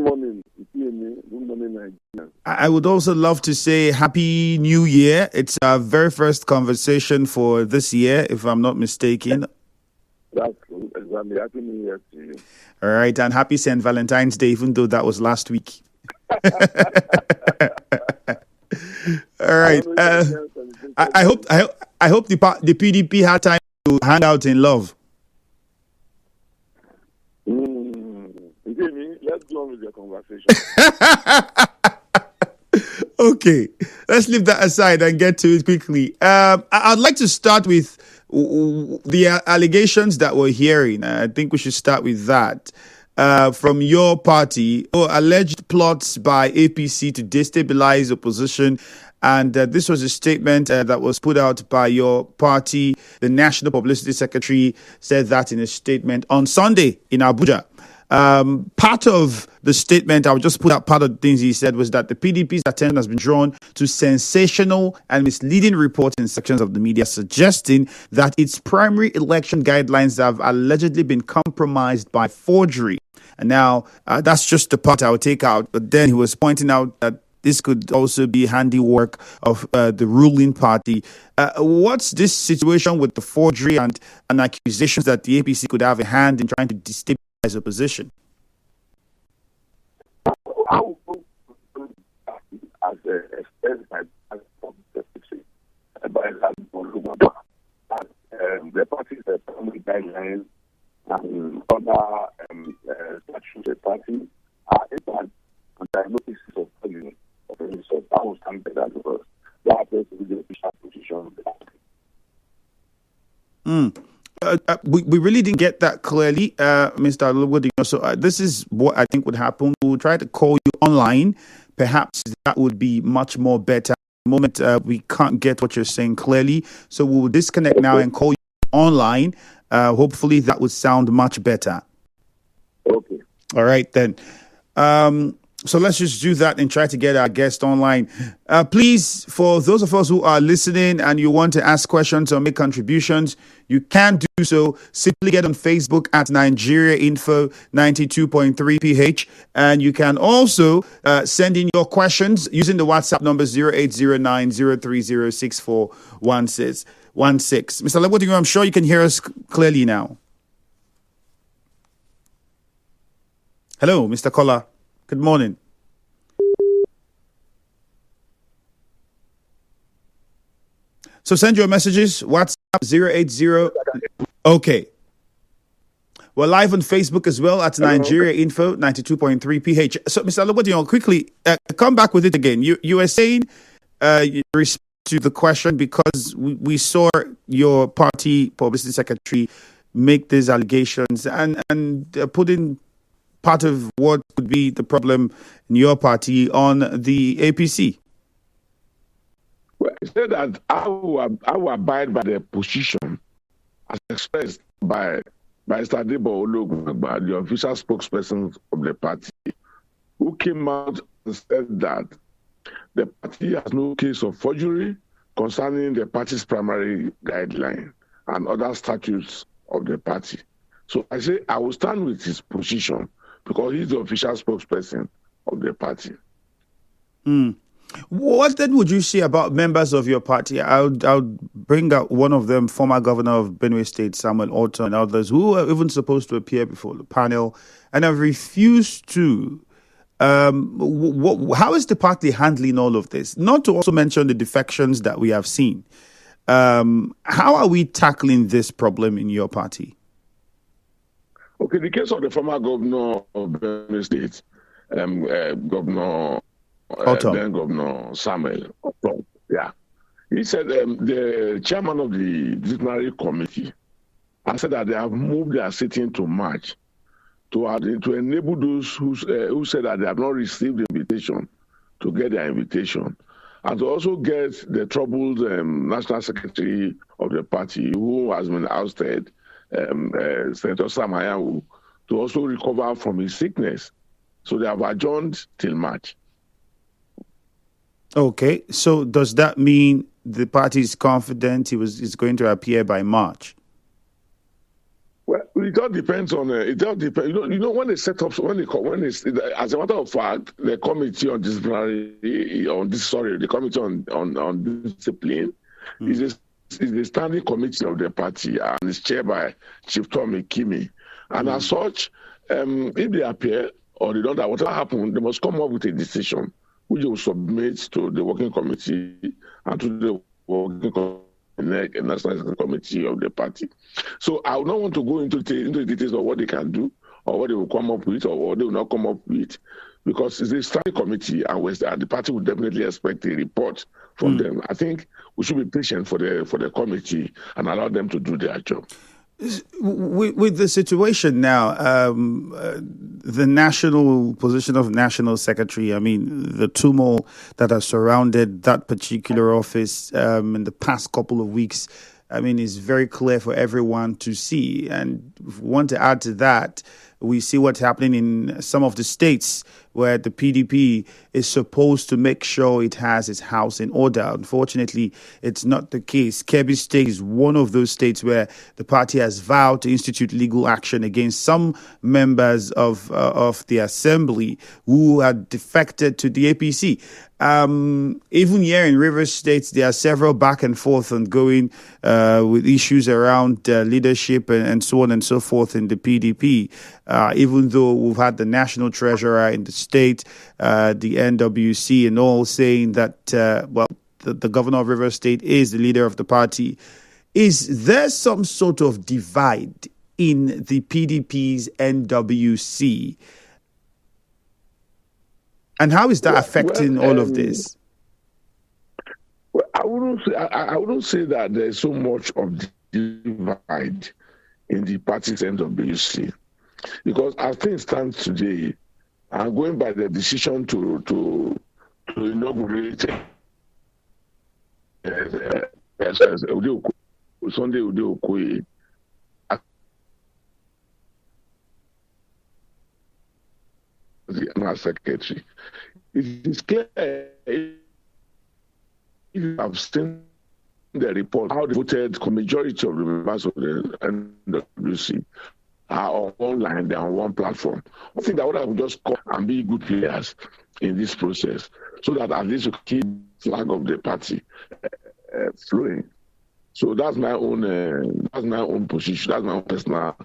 morning. Good morning, Nigeria. I would also love to say Happy New Year. It's our very first conversation for this year, if I'm not mistaken. That's good. Exactly. Happy New Year to you. All right, and happy St. Valentine's Day, even though that was last week. All right. I hope the PDP had time to hang out in love. Let's go on with your conversation. Okay, let's leave that aside and get to it quickly. I'd like to start with the allegations that we're hearing. I think we should start with that. From your party, alleged plots by APC to destabilize opposition. And this was a statement that was put out by your party. The National Publicity Secretary said that in a statement on Sunday in Abuja. Part of the statement, I'll just put out part of the things he said, was that the PDP's attention has been drawn to sensational and misleading reports in sections of the media suggesting that its primary election guidelines have allegedly been compromised by forgery. And now that's just the part I'll take out. But then he was pointing out that this could also be handiwork of the ruling party. What's this situation with the forgery and accusations that the APC could have a hand in trying to destabilize opposition? As expressed by the the party's primary guidelines and other statutory parties are impact on diagnosis of polling of any sort. That will stand better because that happens to be the official position of the party. We really didn't get that clearly, Mr. Ologbondiyan. So this is what I think would happen. We'll try to call you online. Perhaps that would be much more better. At the moment, we can't get what you're saying clearly. So we'll disconnect now and call you online. Hopefully that would sound much better. Okay. All right, then. So let's just do that and try to get our guest online. Please, for those of us who are listening and you want to ask questions or make contributions, you can do so. Simply get on Facebook at Nigeria Info 92.3 PH. And you can also send in your questions using the WhatsApp number 0809-030-6416. Mr. Ologbondiyan, I'm sure you can hear us clearly now. Hello, Mr. Kola. Good morning. So send your messages. WhatsApp 080. Okay. We're live on Facebook as well at Nigeria Info 92.3 PH. So, Mr. Ologbondiyan, quickly come back with it again. You were saying respond to the question because we saw your party publicity secretary make these allegations and put in part of what could be the problem in your party on the APC. Well, I said that I will abide by the position as expressed by Mr. Ologbondiyan, the official spokesperson of the party, who came out and said that the party has no case of forgery concerning the party's primary guideline and other statutes of the party. So I say I will stand with his position because he's the official spokesperson of the party. What then would you say about members of your party? I'll bring out one of them, former governor of Benue State, Samuel Orton, and others who are even supposed to appear before the panel and have refused to. How is the party handling all of this? Not to also mention the defections that we have seen. How are we tackling this problem in your party? Okay, the case of the former governor of Benue State, Governor Samuel Orton, yeah. He said the chairman of the disciplinary committee has said that they have moved their sitting to March to enable those who said that they have not received the invitation to get their invitation, and to also get the troubled national secretary of the party who has been ousted, Senator Samayahu, to also recover from his sickness. So they have adjourned till March. Okay, so does that mean the party is confident is going to appear by March? Well, it all depends on it. All depends. When they set up, as a matter of fact, the committee on disciplinary, the committee on discipline is a standing committee of the party and is chaired by Chief Tommy Kimi. And as such, if they appear or they don't, whatever happens, they must come up with a decision which they will submit to the working committee and to the working national committee of the party. So I would not want to go into the details of what they can do or what they will come up with or what they will not come up with, because it's a standing committee and the party would definitely expect a report from them. I think we should be patient for the committee and allow them to do their job. With the situation now, the national position of national secretary, I mean, the turmoil that has surrounded that particular office in the past couple of weeks, I mean, is very clear for everyone to see. And if we want to add to that, we see what's happening in some of the states where the PDP is supposed to make sure it has its house in order. Unfortunately, it's not the case. Kebbi State is one of those states where the party has vowed to institute legal action against some members of the assembly who had defected to the APC. Even here in Rivers State, there are several back and forth ongoing with issues around leadership and so on and so forth in the PDP. Even though we've had the national treasurer in the state, the NWC and all saying that, the governor of Rivers State is the leader of the party. Is there some sort of divide in the PDP's NWC? And how is that affecting all of this? Well, I wouldn't say that there's so much of divide in the party's NWC, because as things stand today, I'm going by the decision to inaugurate Sunday Udeokoye as the National Secretary. It is clear, if you have seen the report, how they voted, the majority of the members of the NWC are online, they're on one platform. I think that would just come and be good players in this process, so that at least we keep the flag of the party flowing. So that's my own position. That's my own personal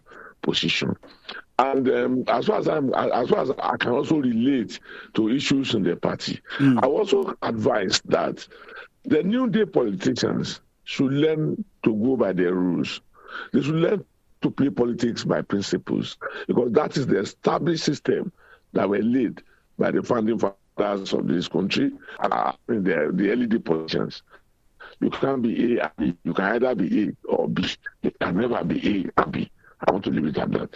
position. And as far as I can also relate to issues in the party, I also advise that the new day politicians should learn to go by their rules. They should learn to play politics by principles, because that is the established system that were laid by the founding fathers of this country and the early day politicians. You can't be A and B. You can either be A or B. You can never be A and B. I want to leave it at that.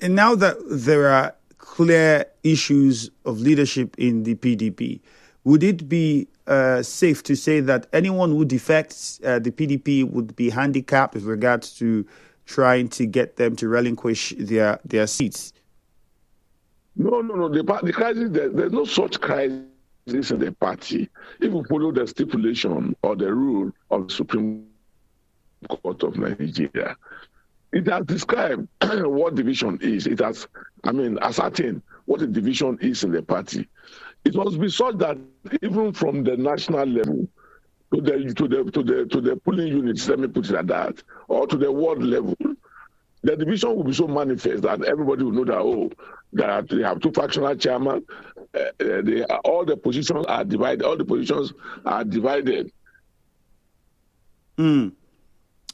And now that there are clear issues of leadership in the PDP, would it be safe to say that anyone who defects the PDP would be handicapped with regards to trying to get them to relinquish their seats? No. The crisis, there's no such crisis in the party. If you follow the stipulation or the rule of the Supreme Court of Nigeria, it has described what division is. It has, ascertained what a division is in the party. It must be such that even from the national level to the polling units, let me put it like that, or to the ward level, the division will be so manifest that everybody will know that they have two factional chairmen. All the positions are divided.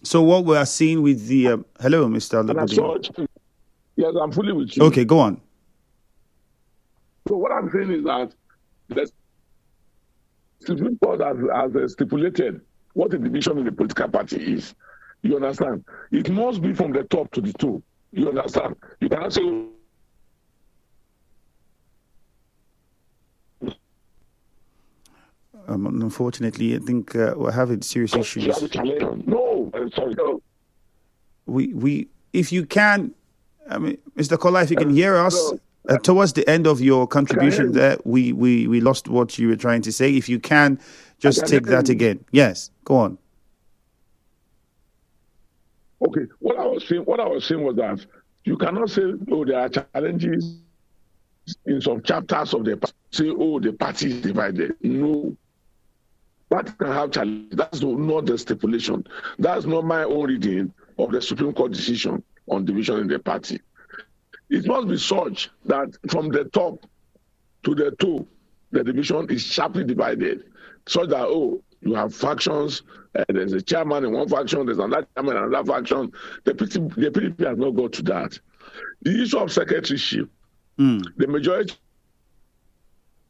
So what we are seeing with the hello, Mr. Ologbondiyan. Yes, I'm fully with you. Okay, go on. So what I'm saying is that the Supreme Court has stipulated what a division in the political party is. You understand? It must be from the top to the toe. You understand? You cannot say. Unfortunately, I think we're having serious issues. No, sorry. No. We, if you can, Mr. Kola, if you can hear us, towards the end of your contribution there, we lost what you were trying to say. If you can, just take that again. Yes, go on. Okay, what I was saying was that you cannot say, oh, there are challenges in some chapters of the party. Say, oh, the party is divided. No, party can have challenges. That's not the stipulation. That's not my own reading of the Supreme Court decision on division in the party. It must be such that from the top to the toe, the division is sharply divided, so that, oh, you have factions. There's a chairman in one faction, there's another chairman in another faction. The PDP has not got to that. The issue of secretaryship, the majority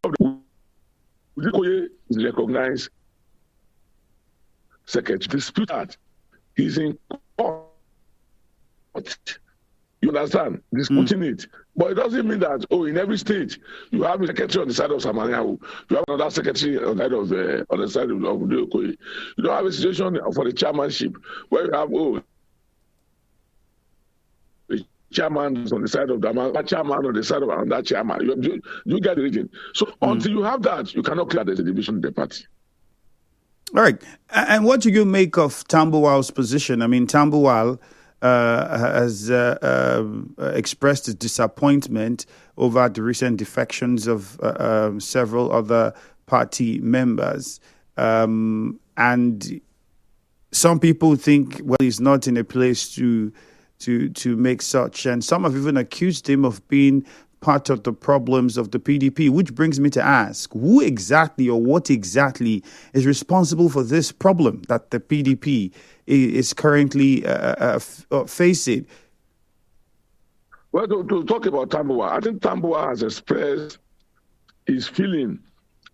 of the Udikoye is recognized secretary. Dispute that he's in court. You understand? Disputing it. But it doesn't mean that, oh, in every state, you have a secretary on the side of Samaniahu, you have another secretary on the side of Udikoye. You don't have a situation for the chairmanship where you have, oh, the chairman is on the side of the chairman on the side of another chairman. You get the region. So until you have that, you cannot clear there's a division in the party. All right. And what do you make of Tambuwal's position? I mean, Tambuwal has expressed his disappointment over the recent defections of several other party members. And some people think, well, he's not in a place to make such. And some have even accused him of being part of the problems of the PDP, which brings me to ask, who exactly or what exactly is responsible for this problem that the PDP is currently facing? Well, to talk about Tambuwal, I think Tambuwal has expressed his feeling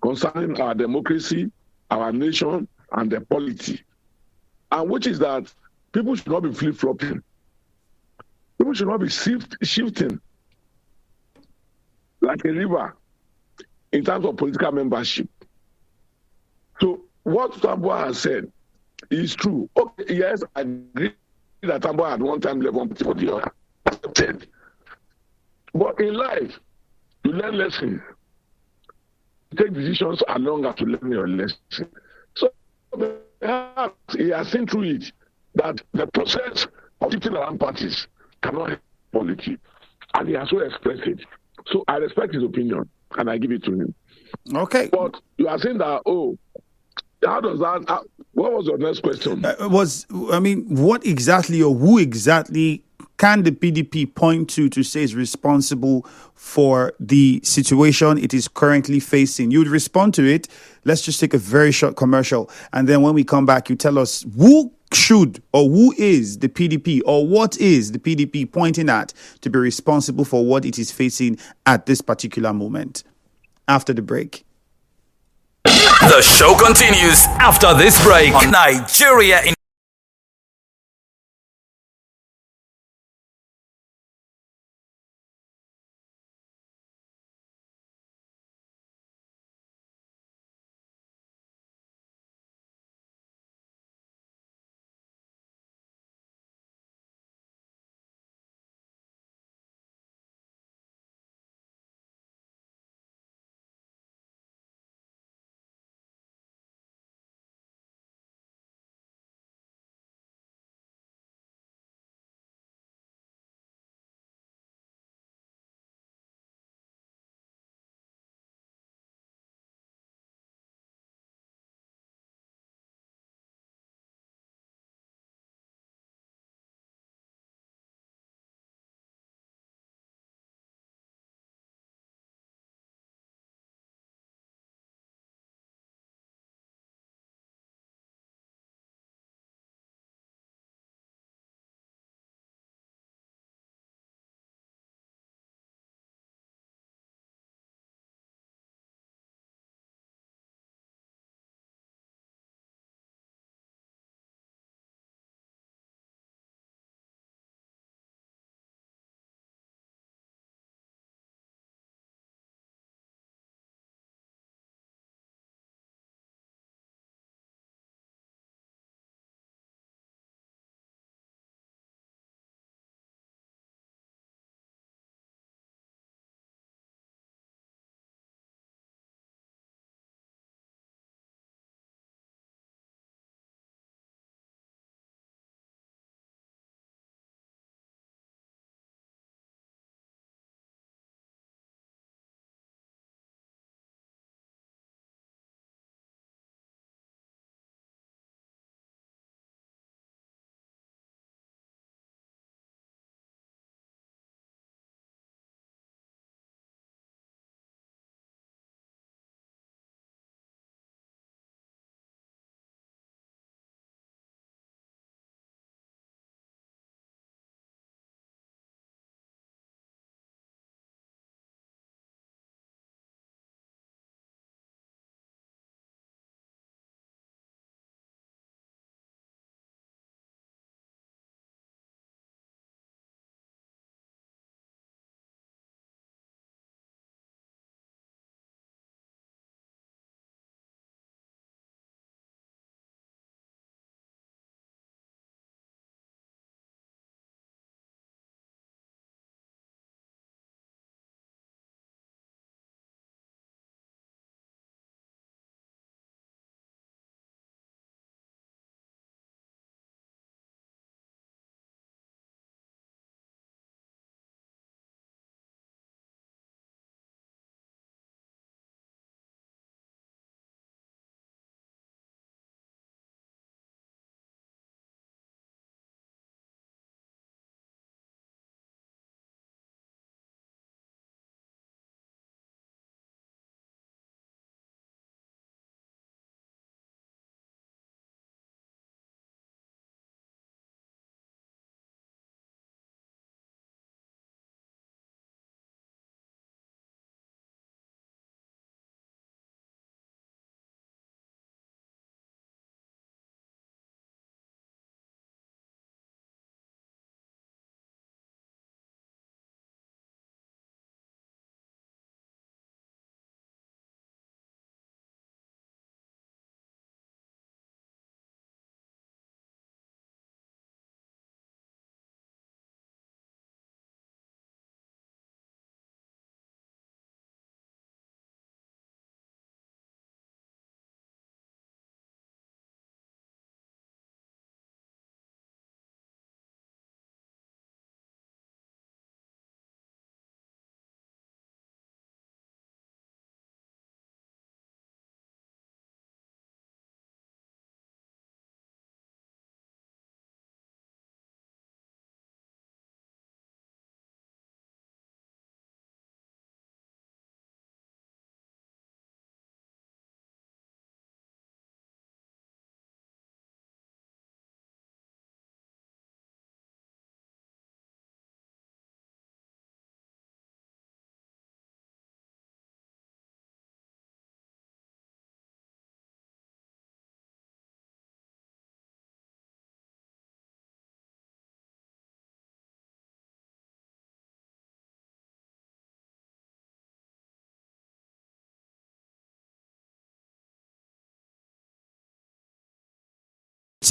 concerning our democracy, our nation, and the polity, and which is that people should not be flip-flopping. People should not be shifting like a river in terms of political membership. So what Tambuwal has said is true. Okay, yes, I agree that Tambuwal at one time left one party for the other. Accepted. But in life, you learn lessons. You take decisions along as you learn your lesson. So perhaps he has seen through it that the process of shifting around parties cannot help politics. And he has so expressed it. So I respect his opinion and I give it to him. Okay. But you are saying that, oh, how does that, what was your next question? What exactly or who exactly can the PDP point to say is responsible for the situation it is currently facing? You would respond to it. Let's just take a very short commercial. And then when we come back, you tell us who should or who is the PDP or what is the PDP pointing at to be responsible for what it is facing at this particular moment. After the break. The show continues after this break on Nigeria in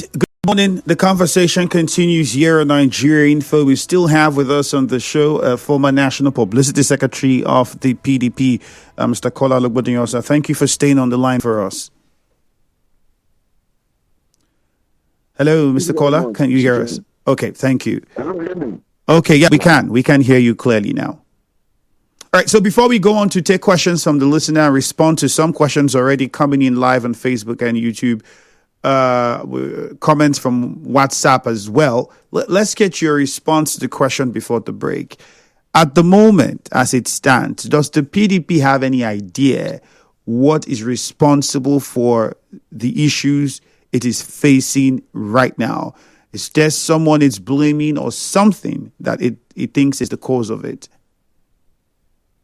Good morning. The conversation continues here on Nigeria Info. We still have with us on the show former National Publicity Secretary of the PDP, Mr. Kola Ologbondiyan. Thank you for staying on the line for us. Hello, Mr. Kola. Can you hear us? Okay, thank you. Okay, yeah, we can. We can hear you clearly now. All right, so before we go on to take questions from the listener and respond to some questions already coming in live on Facebook and YouTube, comments from WhatsApp as well, let's get your response to the question before the break. At the moment, as it stands, does the PDP have any idea what is responsible for the issues it is facing right now? Is there someone it's blaming or something that it thinks is the cause of it?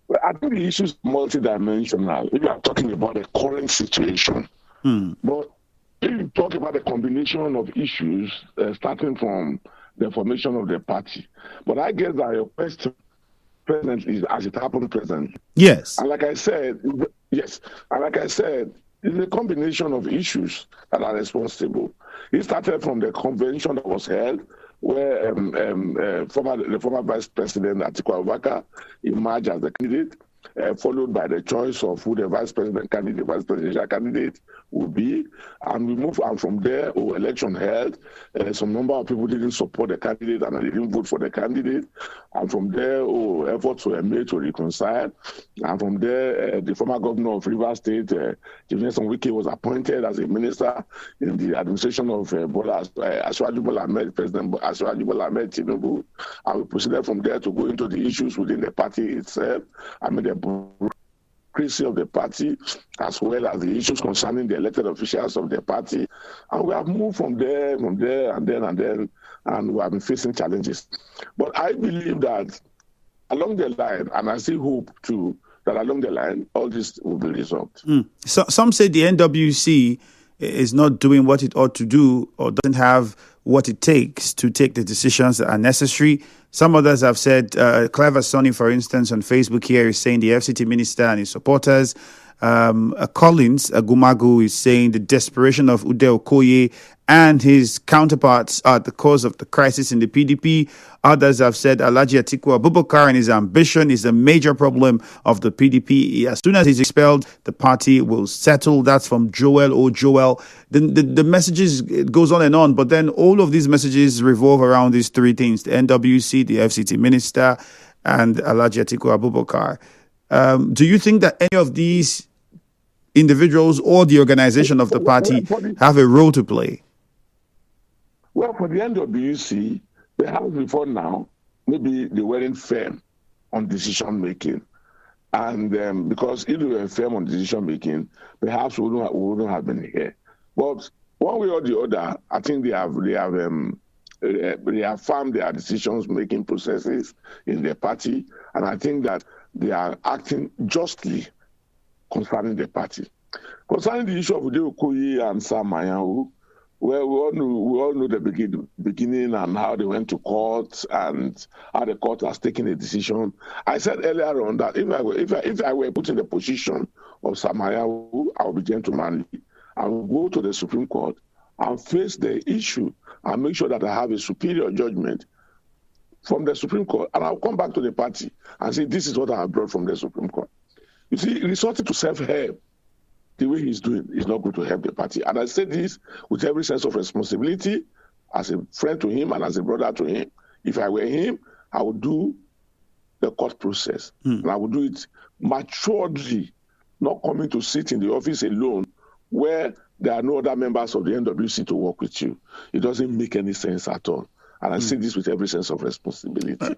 Well, I think the issue is multidimensional. If you are talking about the current situation, but if you talk about the combination of issues starting from the formation of the party, but I guess that your question presently is as it happened presently. Yes. And like I said, it's a combination of issues that are responsible. It started from the convention that was held where the former Vice President Atiku Abubakar emerged as the candidate, followed by the choice of who the vice presidential candidate would be. And we moved on from there, election held. Some number of people didn't support the candidate and they didn't vote for the candidate. And from there, efforts were made to reconcile. And from there, the former governor of Rivers State, Jameson Wike, was appointed as a minister in the administration of President Asiwaju Bola Ahmed Tinubu. And we proceeded from there to go into the issues within the party itself. I mean, the bureaucracy of the party, as well as the issues concerning the elected officials of the party. And we have moved from there, and we have been facing challenges. But I believe that along the line, and I still hope too, that along the line, all this will be resolved. So, some say the NWC is not doing what it ought to do or doesn't have what it takes to take the decisions that are necessary. Some others have said, Clever Sonny, for instance, on Facebook here is saying the FCT minister and his supporters. Collins Agumagu is saying the desperation of Ude Okoye and his counterparts are the cause of the crisis in the PDP. Others have said Alhaji Atiku Abubakar and his ambition is a major problem of the PDP. As soon as he's expelled, the party will settle. That's from Joel. The messages, it goes on and on, but then all of these messages revolve around these three things: the NWC, the FCT minister, and Alhaji Atiku Abubakar. Do you think that any of these individuals or the organization of the party have a role to play? Well, for the NWC, perhaps before now, maybe they weren't firm on decision making. And because if they were firm on decision making, perhaps we wouldn't have been here. But one way or the other, I think they have firmed their decisions making processes in their party. And I think that they are acting justly concerning the party. Concerning the issue of Ude Okoye and Sam Mayanwu, well, we all know the beginning and how they went to court and how the court has taken a decision. I said earlier on that if I were put in the position of Sam Mayanwu, I would be gentlemanly. I will go to the Supreme Court and face the issue and make sure that I have a superior judgment from the Supreme Court, and I'll come back to the party and say, this is what I have brought from the Supreme Court. You see, resorting to self-help the way he's doing is not going to help the party. And I say this with every sense of responsibility, as a friend to him and as a brother to him. If I were him, I would do the court process. And I would do it maturely, not coming to sit in the office alone where there are no other members of the NWC to work with you. It doesn't make any sense at all. And I say this with every sense of responsibility.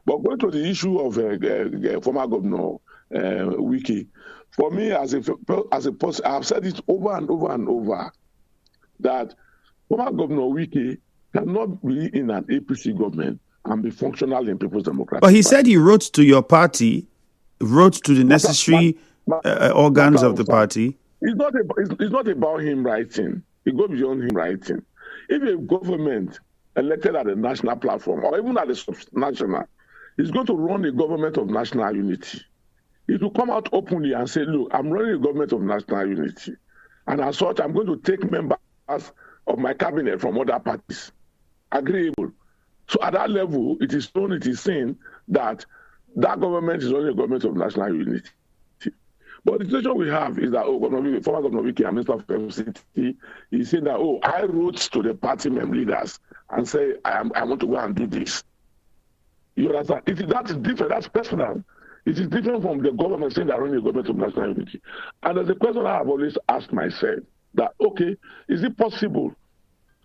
But going to the issue of former Governor Wike, for me, as a person, I've said it over and over and over, that former Governor Wike cannot be in an APC government and be functional in People's Democratic Party. But he said he wrote to your party, wrote to the necessary organs of the party. It's not about him writing. It goes beyond him writing. If a government elected at a national platform or even at a subnational is going to run a government of national unity, it will come out openly and say, look, I'm running a government of national unity. And as such, I'm going to take members of my cabinet from other parties. Agreeable. So at that level, it is seen that that government is only a government of national unity. But the situation we have is that, former Governor Wiki, Minister of FCT, is saying that, I wrote to the party leaders and say, I want to go and do this. You understand? That is different. That's personal. It is different from the government saying that only a government of national unity. And there's a question I have always asked myself that, okay, is it possible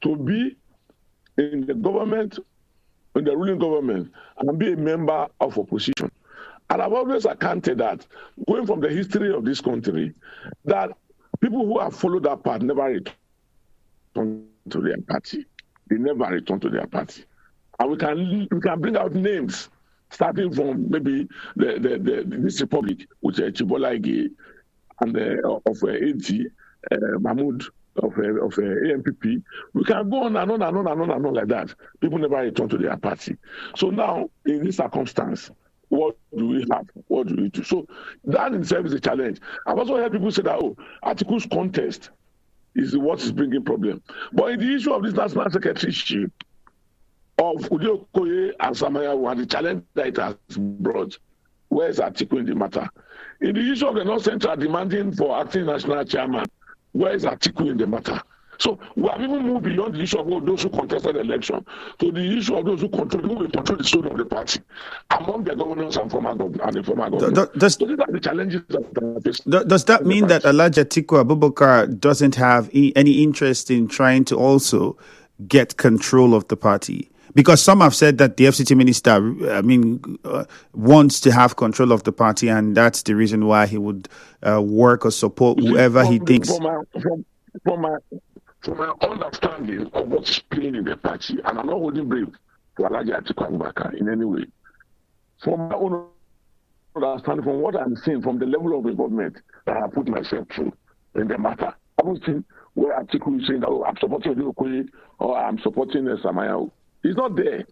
to be in the government, in the ruling government, and be a member of opposition? And I've always accounted that, going from the history of this country, that people who have followed that path never return to their party. They never return to their party. And we can bring out names, starting from maybe this republic, which is Chibola Ige, and of AG, Mahmoud of AMPP. We can go on and on and on and on and on like that. People never return to their party. So now, in this circumstance, what do we have? What do we do? So that in itself is a challenge. I've also heard people say that, articles contest is what is bringing problem. But in the issue of this national secretaryship of Udio Okoye and Samaya, and the challenge that it has brought, where is Atiku in the matter? In the issue of the North Central demanding for acting national chairman, where is Atiku in the matter? So we have even moved beyond the issue of those who contested the election to the issue of those who control the soul of the party among the governors and former governors. Does the challenges does that mean that Alhaji Atiku Abubakar doesn't have any interest in trying to also get control of the party? Because some have said that the FCT minister, wants to have control of the party, and that's the reason why he would work or support whoever he thinks. From my understanding of what's playing in the party, and I'm not holding brief to Alhaji Atiku Abubakar in any way, from my own understanding, from what I'm seeing, from the level of involvement that I put myself through in the matter, I haven't seen where Atiku is saying that, I'm supporting Okoye or I'm supporting Samaya. He's not there.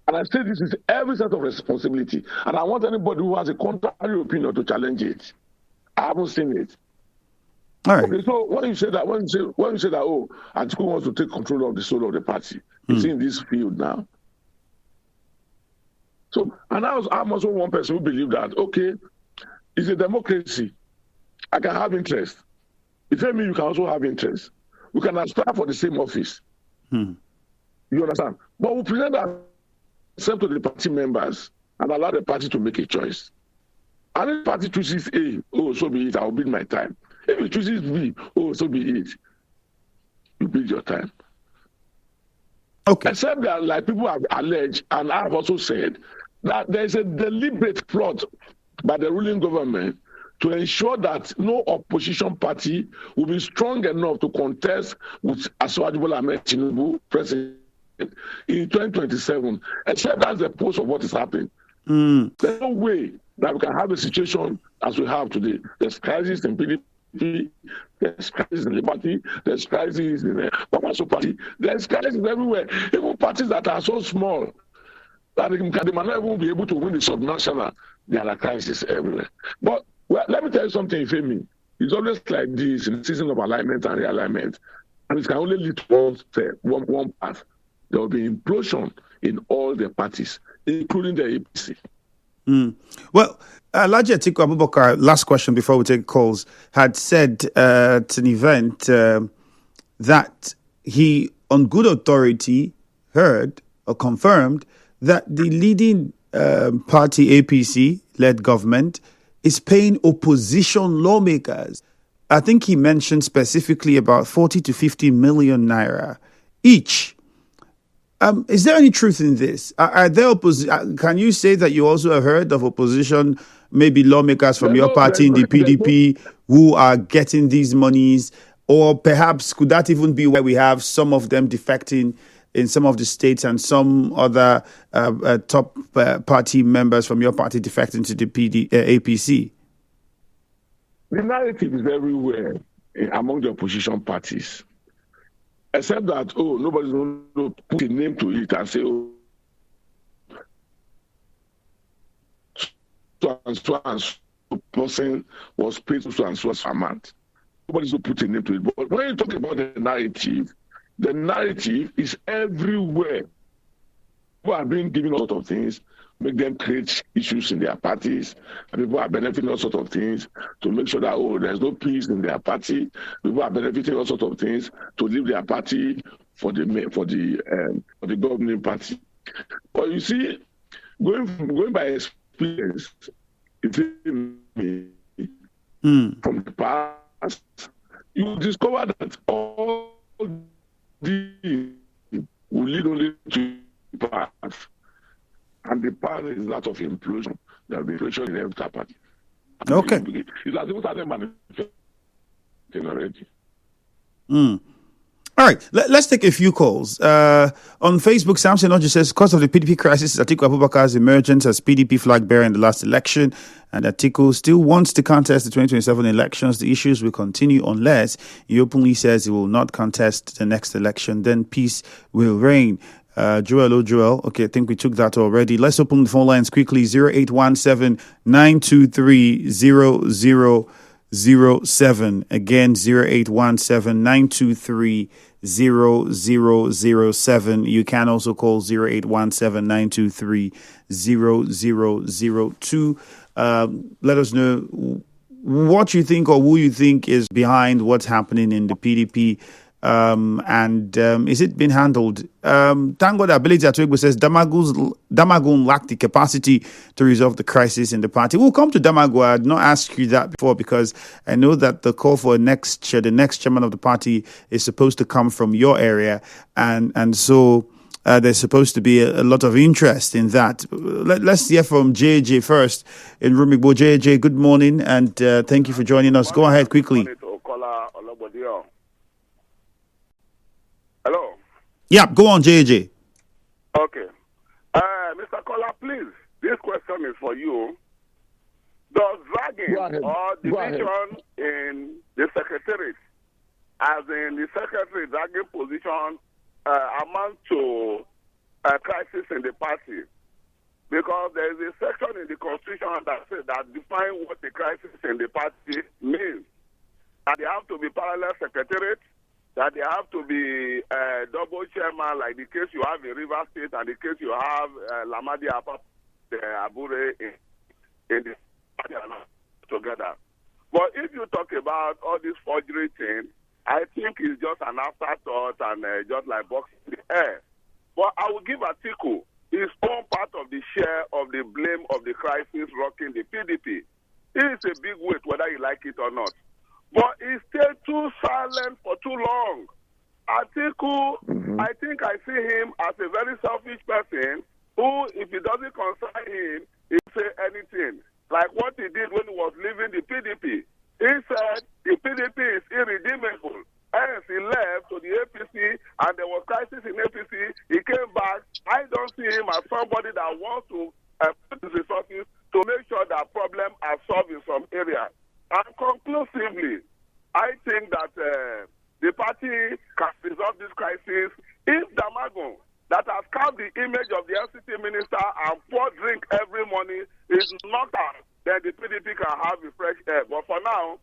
And I say this is every set of responsibility. And I want anybody who has a contrary opinion to challenge it. I haven't seen it. All right. Okay, so when you say that, Atiku wants to take control of the soul of the party, it's in this field now. So, and I'm also one person who believes that, okay, it's a democracy. I can have interest. If you mean you can also have interest. We can aspire for the same office. You understand? But we present ourselves to the party members and allow the party to make a choice. And if the party chooses A, so be it, I'll bid my time. If it chooses B, so be it. You bid your time. Okay. Except that, like people have alleged, and I have also said, that there is a deliberate plot by the ruling government to ensure that no opposition party will be strong enough to contest with Asiwaju Bola Ahmed Tinubu, president, in 2027, except that's the post of what is happening. There's no way that we can have a situation as we have today. There's crisis in PDP, there's crisis in Liberty, there's crisis in the Commercial Party, there's crisis everywhere. Even parties that are so small that they might not even be able to win the subnational, there are crises everywhere. But let me tell you something, Femi. It's always like this in the season of alignment and realignment, and it can only lead to one path. There will be implosion in all the parties, including the APC. Well, Alhaji Atiku Abubakar, last question before we take calls, had said at an event that he, on good authority, heard or confirmed that the leading party, APC-led government, is paying opposition lawmakers. I think he mentioned specifically about 40 to 50 million naira each. Is there any truth in this? Are there can you say that you also have heard of opposition, maybe lawmakers from your party in the PDP who are getting these monies? Or perhaps could that even be where we have some of them defecting in some of the states and some other top party members from your party defecting to the APC? The narrative is everywhere among the opposition parties. Except that, nobody's going to put a name to it and say, so and so person was paid so and so amount. nobody's to put a name to it. But when you talk about the narrative is everywhere. People are being given all sorts of things, make them create issues in their parties, and people are benefiting all sorts of things to make sure that there's no peace in their party. People are benefiting all sorts of things to leave their party for the governing party. But you see, going by experience, from the past, you discover that all these will lead only to path, and the path is that of implosion. There will be implosion in every party. Okay. It's as if started manifesting already. All right, let's take a few calls. On Facebook, Samson Oji says, cause of the PDP crisis is Atiku Abubakar's emergence as PDP flag bearer in the last election, and Atiku still wants to contest the 2027 elections. The issues will continue unless he openly says he will not contest the next election. Then peace will reign. Joel. Okay, I think we took that already. Let's open the phone lines quickly. 0817-923-0007. Again, 0817-923-0007. You can also call 0817-923-0002. Let us know what you think or who you think is behind what's happening in the PDP. And is it been handled? Thank God Ability Atwegbo says Damagun lacked the capacity to resolve the crisis in the party. We'll come to Damagun. I had not asked you that before because I know that the call for the next chairman of the party is supposed to come from your area, and so there's supposed to be a lot of interest in that. Let's hear from JJ first in Rumigbo. JJ, good morning, and thank you for joining us. Go ahead quickly. Kola, Ologbondiyan. Hello. Yeah, go on, JJ. Okay. Mr. Kola, please, this question is for you. Does dragging or division in the secretariat, as in the secretary dragging position, amount to a crisis in the party? Because there is a section in the constitution that defines what the crisis in the party means. And they have to be parallel secretariat, that they have to be double chairman, like the case you have in River State and the case you have Lamadi Abure in the together. But if you talk about all this forgery thing, I think it's just an afterthought and just like boxing in the air. But I will give Atiku his own part of the share of the blame of the crisis rocking the PDP. It is a big weight, whether you like it or not. But he stayed too silent for too long. Atiku, I think I see him as a very selfish person who, if it doesn't concern him, he'll say anything. Like what he did when he was leaving the PDP. He said the PDP is irredeemable. Hence, he left to the APC, and there was crisis in APC. He came back. I don't see him as somebody that wants to put his resources to make sure that problems are solved in some areas. And conclusively, I think that the party can resolve this crisis if Damagun, that has carved the image of the LCT minister and pour drink every morning, is knocked out, then the PDP can have a fresh air. But for now,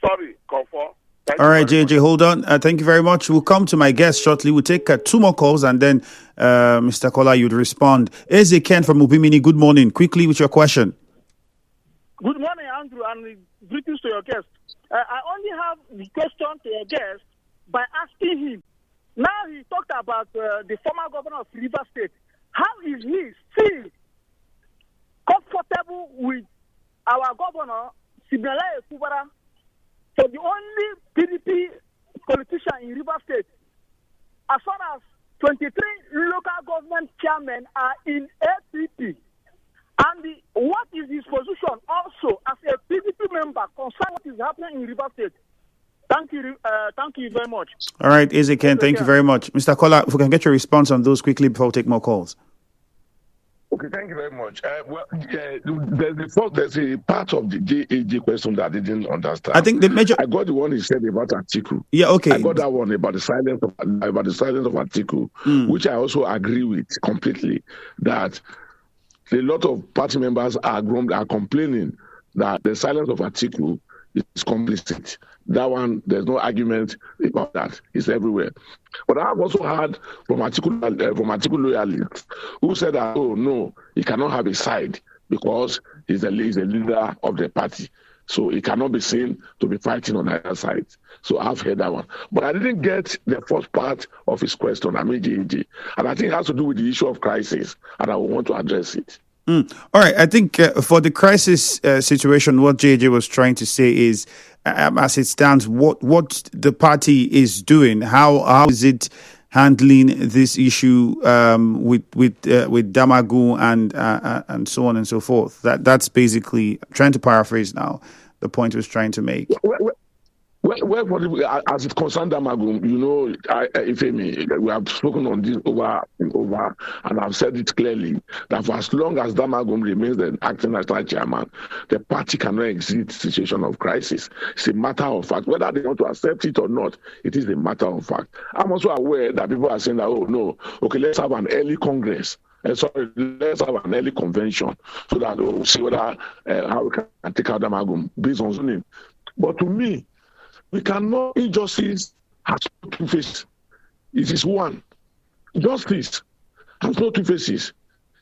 sorry, comfort. All right, JJ, hold on. Thank you very much. We'll come to my guest shortly. We'll take 2 more calls and then Mr. Kola, you'd respond. Eze Ken from Ubimini, good morning. Quickly with your question. Good morning, Andrew, and greetings to your guest. I only have the question to your guest by asking him. Now he talked about the former governor of River State. How is he still comfortable with our governor, Sibylle Kubara, for the only PDP politician in River State? As far as 23 local government chairmen are in APP, and what is his position also as a PDP member concerning what is happening in River State? Thank you very much. All right, Ezekiel, thank you very much. Mr. Kola, if we can get your response on those quickly before we take more calls. Okay, thank you very much. There's a part of the JAG question that I didn't understand. I think the major. I got the one he said about Atiku. Yeah, okay. I got that one about the silence of Atiku, which I also agree with completely. That a lot of party members are complaining that the silence of Atiku is complicit. That one, there's no argument about that. It's everywhere. But I've also heard from article loyalists who said that, oh, no, he cannot have a side because he's a leader of the party. So he cannot be seen to be fighting on either side. So I've heard that one. But I didn't get the first part of his question, JJ. And I think it has to do with the issue of crisis, and I want to address it. All right. I think for the crisis situation, what JJ was trying to say is, as it stands, what the party is doing, how is it handling this issue with Damagu and so on and so forth. That's basically, I'm trying to paraphrase now, the point he was trying to make. Well, as it concerns Damagu, Ifemi, we have spoken on this over and over, and I've said it clearly that for as long as Damagu remains the acting national chairman, the party cannot exit the situation of crisis. It's a matter of fact. Whether they want to accept it or not, it is a matter of fact. I'm also aware that people are saying that, oh, no, okay, let's have an early Congress. Let's have an early convention so that we'll see whether how we can take out Damagu based on zoning. But to me, we cannot, injustice has two faces. It is one. Justice has no two faces.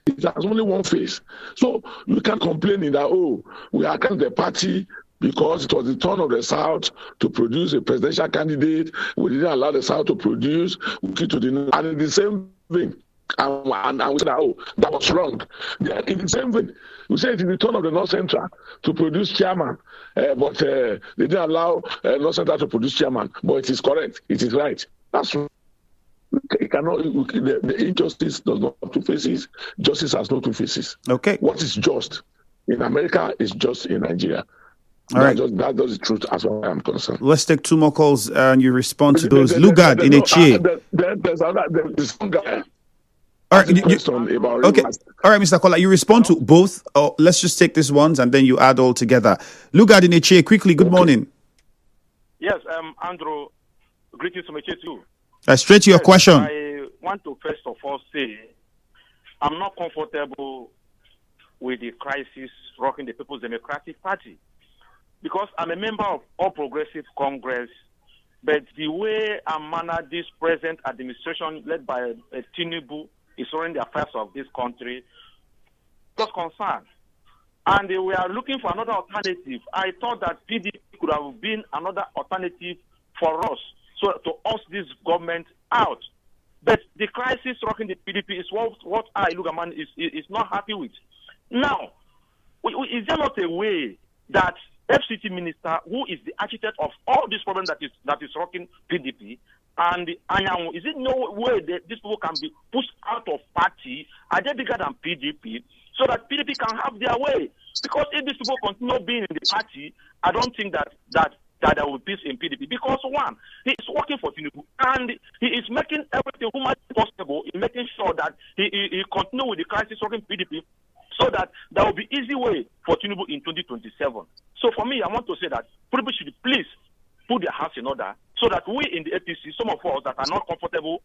It has only one face. So you can't complain that, oh, we are against the party because it was the turn of the South to produce a presidential candidate. We didn't allow the South to produce. We keep to the and in the same thing. And we said, oh, that was wrong. Yeah, in the same way, we said it in the turn of the North Central to produce chairman, but they didn't allow North Central to produce chairman. But it is correct. It is right. That's right. It cannot. The injustice does not have two faces. Justice has no two faces. Okay. What is just in America is just in Nigeria. All right. That does the truth as far as I'm concerned. Let's take two more calls and you respond to those. Lugard in a chair. There's one guy. All right, okay. All right, Mr. Kola, you respond to both. Let's just take this ones and then you add all together. Lugard in a chair, quickly. Good morning. Yes, Andrew. Greetings from a chair too. Straight to your question. I want to first of all say I'm not comfortable with the crisis rocking the People's Democratic Party because I'm a member of All Progressive Congress. But the way and manner this present administration led by Tinubu is running the affairs of this country, just concerned. And we are looking for another alternative. I thought that PDP could have been another alternative for us, so to us this government out. But the crisis rocking the PDP is what I, Ologbondiyan, is not happy with. Now, is there not a way that FCT minister, who is the architect of all these problems that is rocking PDP, and is it no way that these people can be pushed out of party? Are they bigger than PDP? So that PDP can have their way? Because if these people continue being in the party, I don't think that there will be peace in PDP. Because one, he is working for Tinubu, and he is making everything humanly possible in making sure that he continue with the crisis rocking PDP, so that there will be easy way for Tinubu in 2027. So for me, I want to say that people should please put their house in order so that we in the APC, some of us that are not comfortable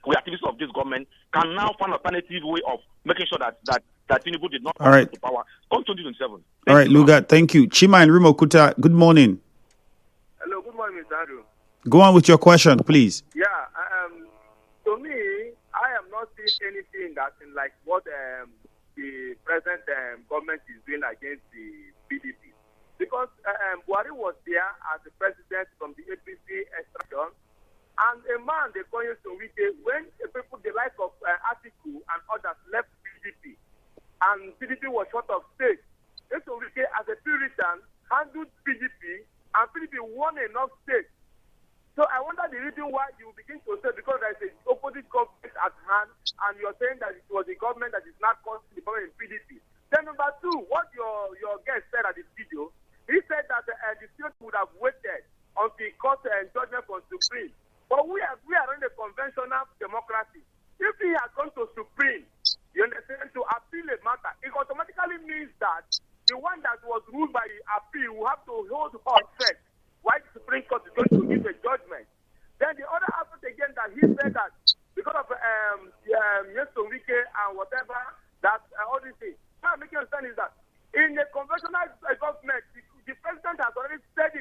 with activities of this government, can now find an alternative way of making sure that Tinubu did not come to power on 2027. All right, Lugard, thank you. Chima and Rimokuta, good morning. Hello, good morning, Mr. Andrew. Go on with your question, please. Yeah, to me, I am not seeing anything that's in like what the present government is doing against the PDP. Because Buhari was there as the president from the APC extraction, and a man, they call him Wike, when the people, the like of Atiku and others left PDP, and PDP was short of state, Wike, as a Puritan, handled PDP, and PDP won enough states. So I wonder the reason why you begin to say, because there is an opposite government at hand, and you're saying that it was the government that is not causing the problem in PDP. Then number two, what your guest said at the video, he said that the state would have waited until court judgment from Supreme. But we are in a conventional democracy. If he has gone to Supreme, you understand, to appeal a matter, it automatically means that the one that was ruled by appeal will have to hold on first while the Supreme Court is going to give a judgment. Then the other aspect again that he said that because of Wike and whatever, that all these things. What I'm making understand is that in a conventional government, the president has already said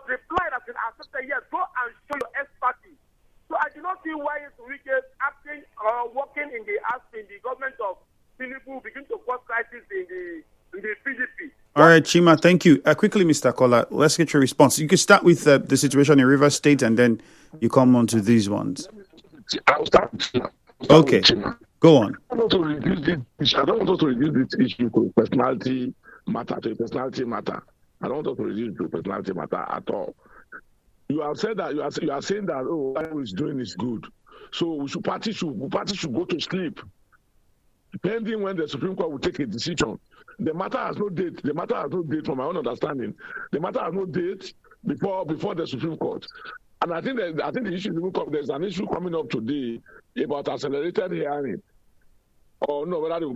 was replied as an accepted, yes, go and show your expertise. So I do not see why Wike acting or working in the government of Tinubu begin to cause crisis in the PDP. All right, Chima, thank you. Quickly, Mr. Kola, let's get your response. You can start with the situation in Rivers State, and then you come on to these ones. I'll start with Chima. Okay, go on. I don't want to reduce this issue to personality matter. I don't want to reduce it to personality matter at all. You have said that you are saying that what he's doing is good. So party should go to sleep, depending when the Supreme Court will take a decision. The matter has no date. From my own understanding. The matter has no date before the Supreme Court. And I think the issue there's an issue coming up today about accelerated hearing. Or no, whether the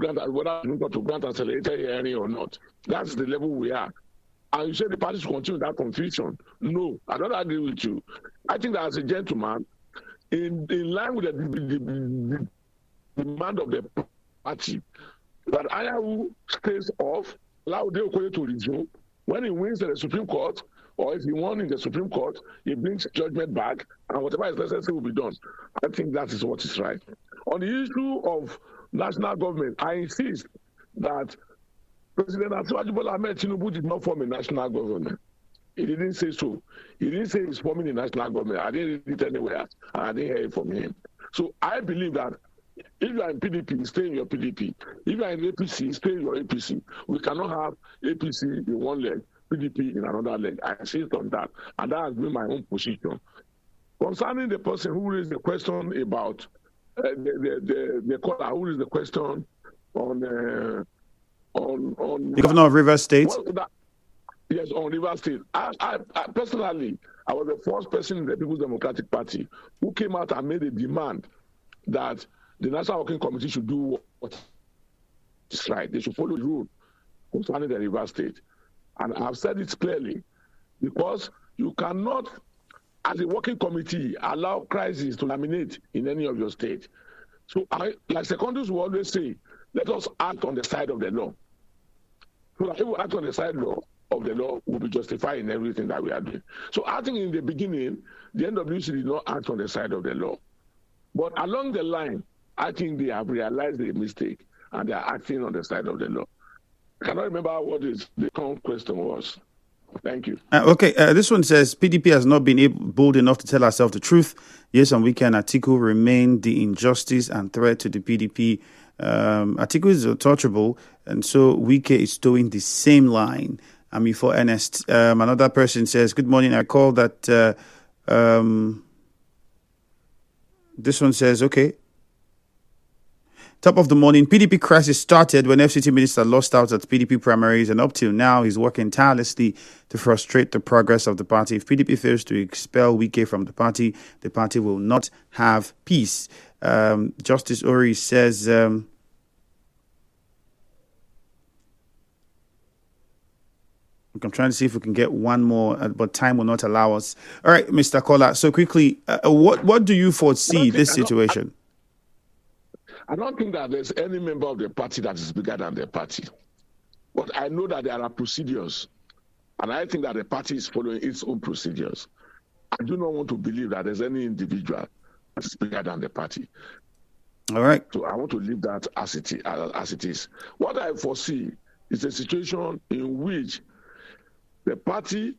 Supreme Court to grant accelerated hearing or not. That's the level we are. And you say the party should continue that confusion. No, I don't agree with you. I think that as a gentleman, in line with the demand of the party, that Ayahu stays off, allow the Okoye to resume. When he wins the Supreme Court, or if he won in the Supreme Court, he brings judgment back, and whatever is necessary will be done. I think that is what is right. On the issue of national government, I insist that President Bola Ahmed Tinubu did not form a national government. He didn't say so. He didn't say he's forming a national government. I didn't read it anywhere, and I didn't hear it from him. So I believe that if you are in PDP, stay in your PDP. If you are in APC, stay in your APC. We cannot have APC in one leg, PDP in another leg. I insist on that, and that has been my own position. Concerning the person who raised the question about the Kola, who raised the question on the governor of Rivers State. Yes, on Rivers State. I personally, I was the first person in the People's Democratic Party who came out and made a demand that the National Working Committee should do what is right. They should follow the rule concerning the Rivers State. And I've said it clearly, because you cannot, as a working committee, allow crisis to laminate in any of your state. So, like secondaries will always say, let us act on the side of the law. So that if we act on the side of the law, will be justified in everything that we are doing. So I think in the beginning, the NWC did not act on the side of the law. But along the line, I think they have realized their mistake and they are acting on the side of the law. I cannot remember what the current question was. Thank you. This one says PDP has not been bold enough to tell ourselves the truth. Yes, on weekend, Atiku remained the injustice and threat to the PDP. Atiku is untouchable, and so Wike is towing the same line. I mean, for Ernest. Another person says, good morning. I call that. This one says, okay. Top of the morning, PDP crisis started when FCT minister lost out at PDP primaries, and up till now, he's working tirelessly to frustrate the progress of the party. If PDP fails to expel Wike from the party will not have peace. Justice Ori says, I'm trying to see if we can get one more, but time will not allow us. All right, Mr. Kola. So quickly, what do you foresee this situation? I don't think that there's any member of the party that is bigger than the party. But I know that there are procedures. And I think that the party is following its own procedures. I do not want to believe that there's any individual that is bigger than the party. All right. So I want to leave that as it is. What I foresee is a situation in which the party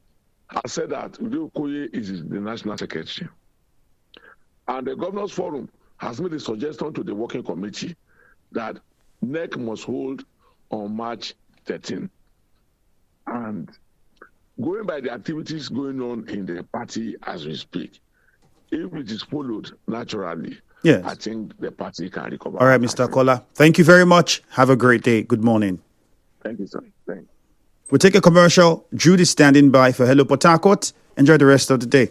has said that Ude Okoye is the national secretary. And the Governors Forum has made a suggestion to the working committee that NEC must hold on March 13. And going by the activities going on in the party as we speak, if it is followed naturally, yes, I think the party can recover. All right, Mr. Kola. Thank you very much. Have a great day. Good morning. Thank you, sir. Thank you. We'll take a commercial. Jude is standing by for Hello Port Harcourt. Enjoy the rest of the day.